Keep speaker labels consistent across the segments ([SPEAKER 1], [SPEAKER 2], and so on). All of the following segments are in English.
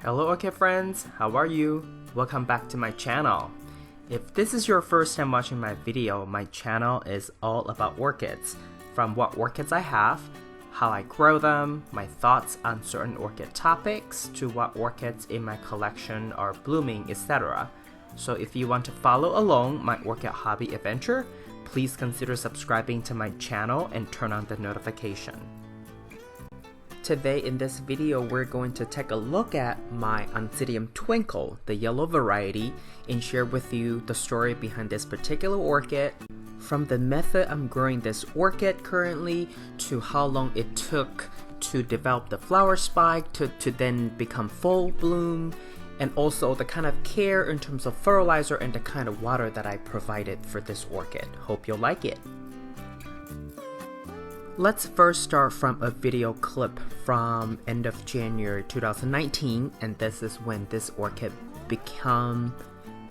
[SPEAKER 1] Hello Orchid friends, how are you? Welcome back to my channel. If this is your first time watching my video, my channel is all about orchids. From what orchids I have, how I grow them, my thoughts on certain orchid topics, to what orchids in my collection are blooming, etc. So if you want to follow along my orchid hobby adventure, please consider subscribing to my channel and turn on the notification. Today in this video, we're going to take a look at my Oncidium Twinkle, the yellow variety, and share with you the story behind this particular orchid, from the method I'm growing this orchid currently, to how long it took to develop the flower spike to then become full bloom, and also the kind of care in terms of fertilizer and the kind of water that I provided for this orchid. Hope you'll like it. Let's first start from a video clip from end of January 2019, and this is when this orchid became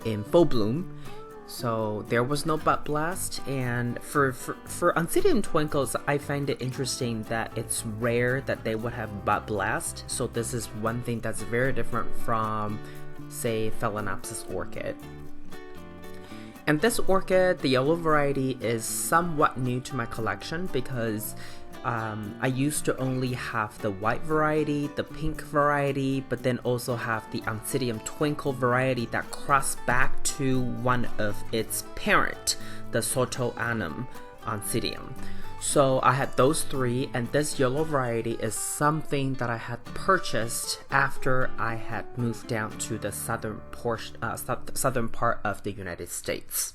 [SPEAKER 1] in full bloom. So there was no bud blast, and for Oncidium Twinkles, I find it interesting that it's rare that they would have bud blast. So this is one thing that's very different from, say, Phalaenopsis orchid. And this orchid, the yellow variety, is somewhat new to my collection because I used to only have the white variety, the pink variety, but then also have the Oncidium Twinkle variety that crossed back to one of its parent, the Sotoanum Oncidium. So I had those three, and this yellow variety is something that I had purchased after I had moved down to the southern part of the United States.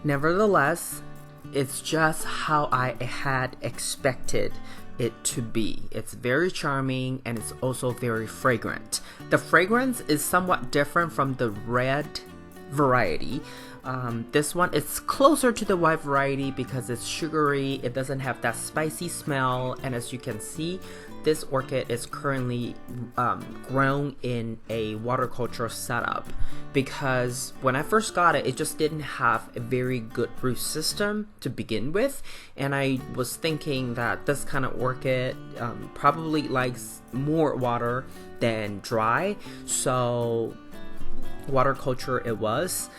[SPEAKER 1] Nevertheless, it's just how I had expected it to be. It's very charming and it's also very fragrant. The fragrance is somewhat different from the red variety. This one is closer to the white variety because it's sugary, it doesn't have that spicy smell, and as you can see, this orchid is currently grown in a water culture setup because when I first got it, it just didn't have a very good root system to begin with, and I was thinking that this kind of orchid probably likes more water than dry, so water culture it was.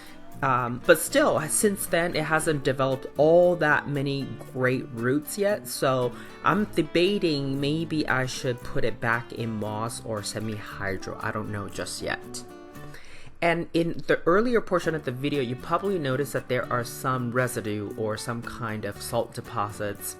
[SPEAKER 1] But still, since then, it hasn't developed all that many great roots yet, so I'm debating maybe I should put it back in moss or semi-hydro. I don't know just yet. And in the earlier portion of the video, you probably noticed that there are some residue or some kind of salt deposits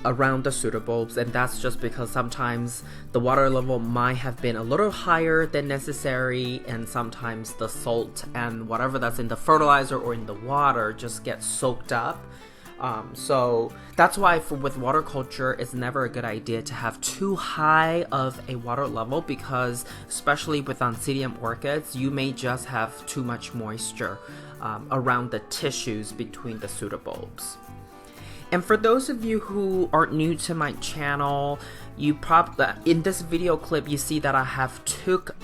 [SPEAKER 1] around the pseudobulbs, and that's just because sometimes the water level might have been a little higher than necessary, and sometimes the salt and whatever that's in the fertilizer or in the water just gets soaked up. So that's why with water culture, it's never a good idea to have too high of a water level, because especially with Oncidium orchids, you may just have too much moisture around the tissues between the pseudobulbs. And for those of you who are new to my channel, you probably in this video clip you see that I have took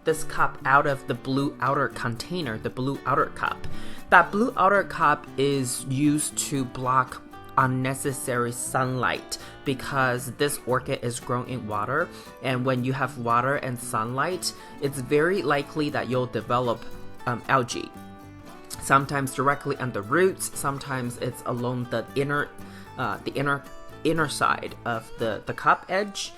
[SPEAKER 1] this cup out of the blue outer container, the blue outer cup. That blue outer cup is used to block unnecessary sunlight because this orchid is grown in water, and when you have water and sunlight, it's very likely that you'll develop algae. Sometimes directly on the roots, sometimes it's along the inner side of the cup edge.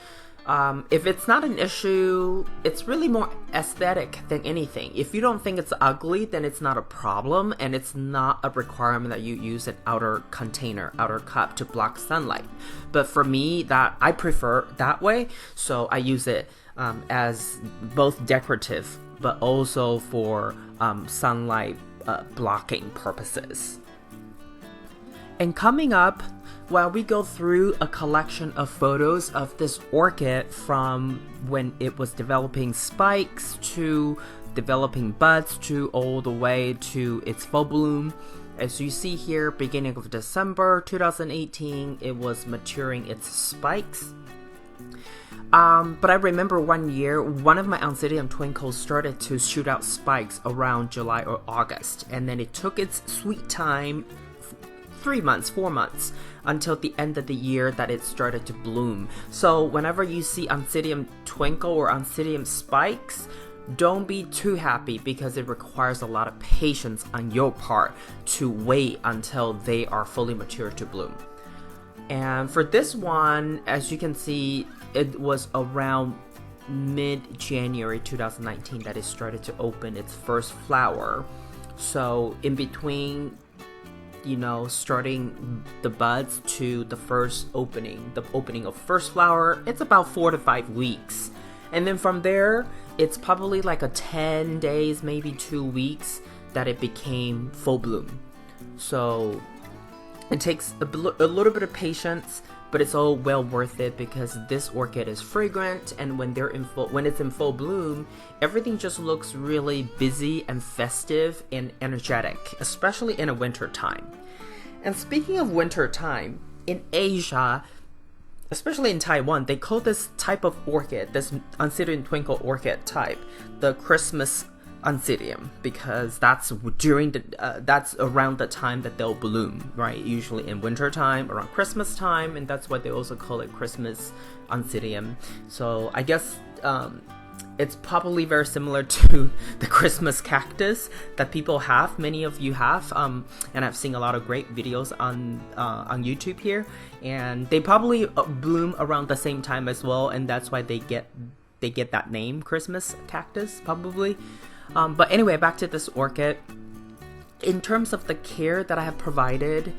[SPEAKER 1] If it's not an issue, it's really more aesthetic than anything. If you don't think it's ugly, then it's not a problem, and it's not a requirement that you use an outer container, outer cup to block sunlight. But for me, that I prefer that way, so I use it as both decorative, but also for sunlight blocking purposes. And coming up, while we go through a collection of photos of this orchid from when it was developing spikes to developing buds to all the way to its full bloom, as you see here, beginning of December 2018, it was maturing its spikes. But I remember one year, one of my Oncidium Twinkles started to shoot out spikes around July or August, and then it took its sweet time 3 months, 4 months until the end of the year that it started to bloom. So whenever you see Oncidium Twinkle or Oncidium Spikes, don't be too happy because it requires a lot of patience on your part to wait until they are fully mature to bloom. And for this one, as you can see, it was around mid-January 2019 that it started to open its first flower. So in between, you know, starting the buds to the first opening, the opening of first flower, it's about 4 to 5 weeks. And then from there, it's probably like a 10 days, maybe 2 weeks that it became full bloom. So it takes a little bit of patience, but it's all well worth it because this orchid is fragrant, and when it's in full bloom, everything just looks really busy and festive and energetic, especially in a winter time. And speaking of winter time, in Asia, especially in Taiwan, they call this type of orchid, this Oncidium Twinkle orchid type, the Christmas Oncidium, because that's that's around the time that they'll bloom, right? Usually in winter time, around Christmas time, and that's why they also call it Christmas Oncidium. So I guess it's probably very similar to the Christmas cactus that people have, many of you have, and I've seen a lot of great videos on YouTube here, and they probably bloom around the same time as well, and that's why they get that name, Christmas cactus, probably. But anyway, back to this orchid. In terms of the care that I have provided,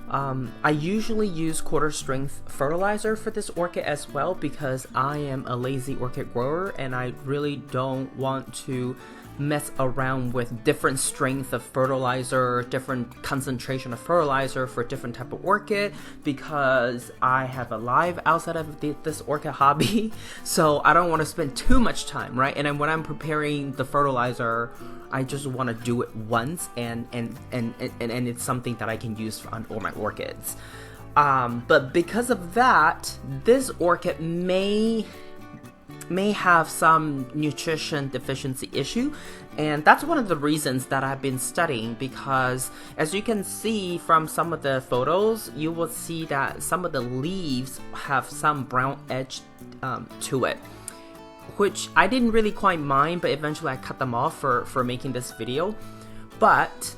[SPEAKER 1] I usually use quarter strength fertilizer for this orchid as well because I am a lazy orchid grower and I really don't want to mess around with different strength of fertilizer, different concentration of fertilizer for different type of orchid because I have a life outside of this orchid hobby. So I don't want to spend too much time, right? And then when I'm preparing the fertilizer, I just want to do it once and it's something that I can use on all my orchids. But because of that, this orchid may have some nutrition deficiency issue, and that's one of the reasons that I've been studying, because as you can see from some of the photos, you will see that some of the leaves have some brown edge to it, which I didn't really quite mind, but eventually I cut them off for making this video. But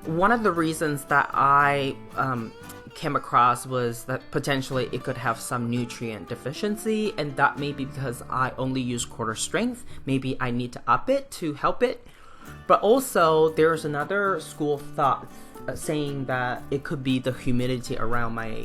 [SPEAKER 1] one of the reasons that I came across was that potentially it could have some nutrient deficiency, and that may be because I only use quarter strength. Maybe I need to up it to help it. But also there's another school of thought saying that it could be the humidity around my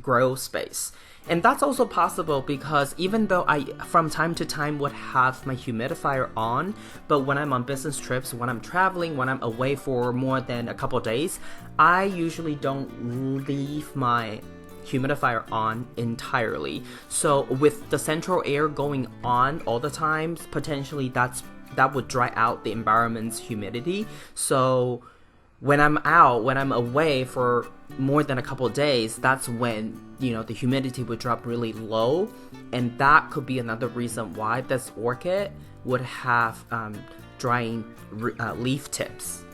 [SPEAKER 1] grow space. And that's also possible because even though I from time to time would have my humidifier on, but when I'm on business trips, when I'm traveling, when I'm away for more than a couple days, I usually don't leave my humidifier on entirely. So with the central air going on all the time, potentially that would dry out the environment's humidity. So when I'm away for more than a couple days, that's when, you know, the humidity would drop really low, and that could be another reason why this orchid would have drying leaf tips.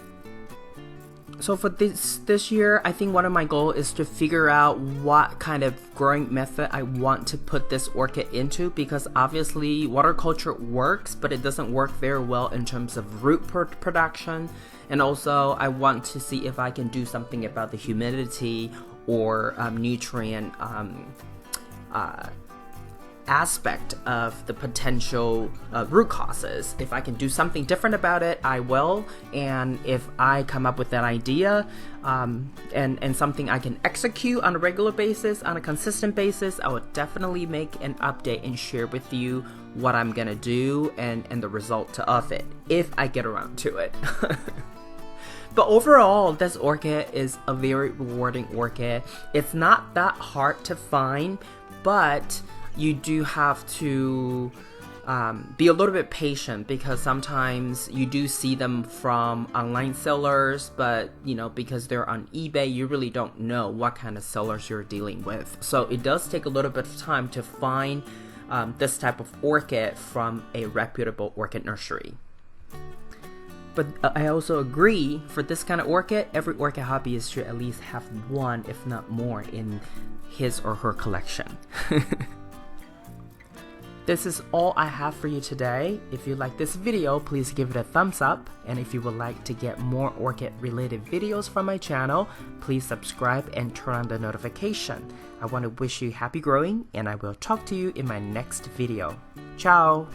[SPEAKER 1] So for this year, I think one of my goals is to figure out what kind of growing method I want to put this orchid into, because obviously water culture works, but it doesn't work very well in terms of root production. And also I want to see if I can do something about the humidity or nutrient aspect of the potential root causes. If I can do something different about it, I will. And if I come up with an idea and something I can execute on a regular basis, on a consistent basis, I will definitely make an update and share with you what I'm gonna do and the result of it, if I get around to it. But overall, this orchid is a very rewarding orchid. It's not that hard to find, but you do have to be a little bit patient, because sometimes you do see them from online sellers, but you know, because they're on eBay, you really don't know what kind of sellers you're dealing with. So it does take a little bit of time to find this type of orchid from a reputable orchid nursery. But I also agree, for this kind of orchid, every orchid hobbyist should at least have one, if not more, in his or her collection. This is all I have for you today. If you like this video, please give it a thumbs up. And if you would like to get more orchid related videos from my channel, please subscribe and turn on the notification. I want to wish you happy growing, and I will talk to you in my next video. Ciao!